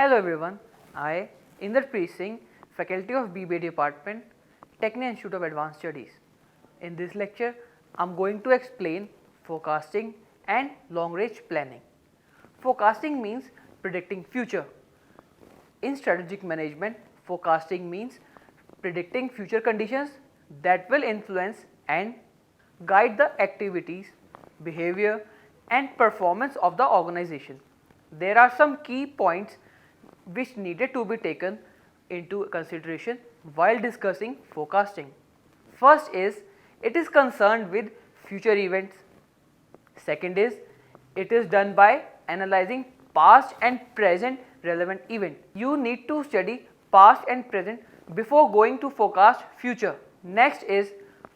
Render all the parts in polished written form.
Hello everyone, I, INDERPREET Singh, Faculty of BBA Department, Tecnia Institute of Advanced Studies. In this lecture, I am going to explain forecasting and long range planning. Forecasting means predicting future. In strategic management, forecasting means predicting future conditions that will influence and guide the activities, behavior and performance of the organization. There are some key points which needed to be taken into consideration while discussing forecasting. First is, it is concerned with future events. Second is, it is done by analyzing past and present relevant event. You need to study past and present before going to forecast future. Next is,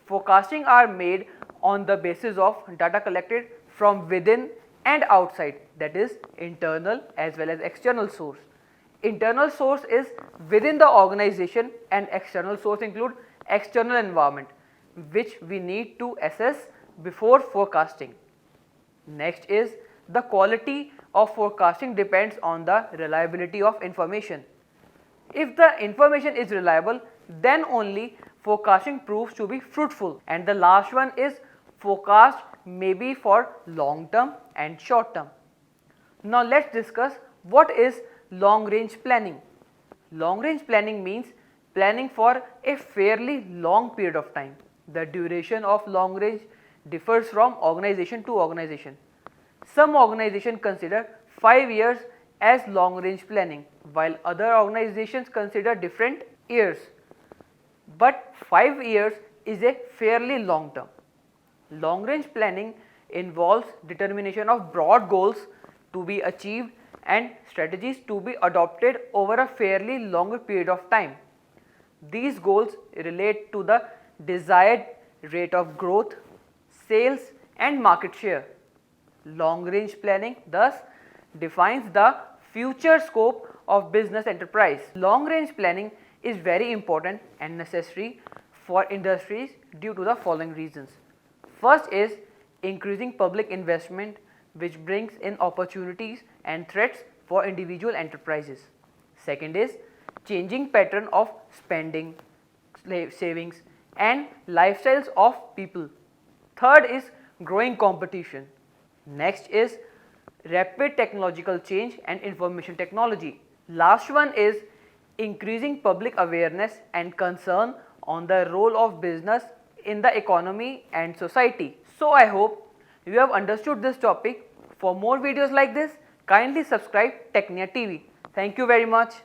forecasting are made on the basis of data collected from within and outside, that is internal as well as external source. Internal source is within the organization and external source include external environment, which we need to assess before forecasting. Next is, the quality of forecasting depends on the reliability of information. If the information is reliable, then only forecasting proves to be fruitful. And the last one is, forecast may be for long term and short term. Now let's discuss what is long range planning. Long range planning means planning for a fairly long period of time. The duration of long range differs from organization to organization. Some organizations consider 5 years as long range planning, while other organizations consider different years. But 5 years is a fairly long term. Long range planning involves determination of broad goals to be achieved and strategies to be adopted over a fairly longer period of time. These goals relate to the desired rate of growth, sales and market share. Long range planning thus defines the future scope of business enterprise. Long range planning is very important and necessary for industries due to the following reasons. First is increasing public investment, which brings in opportunities and threats for individual enterprises. Second is changing pattern of spending, savings and lifestyles of people. Third is growing competition. Next is rapid technological change and information technology. Last one is increasing public awareness and concern on the role of business in the economy and society. So I hope you have understood this topic. For more videos like this, kindly subscribe Tecnia TV. Thank you very much.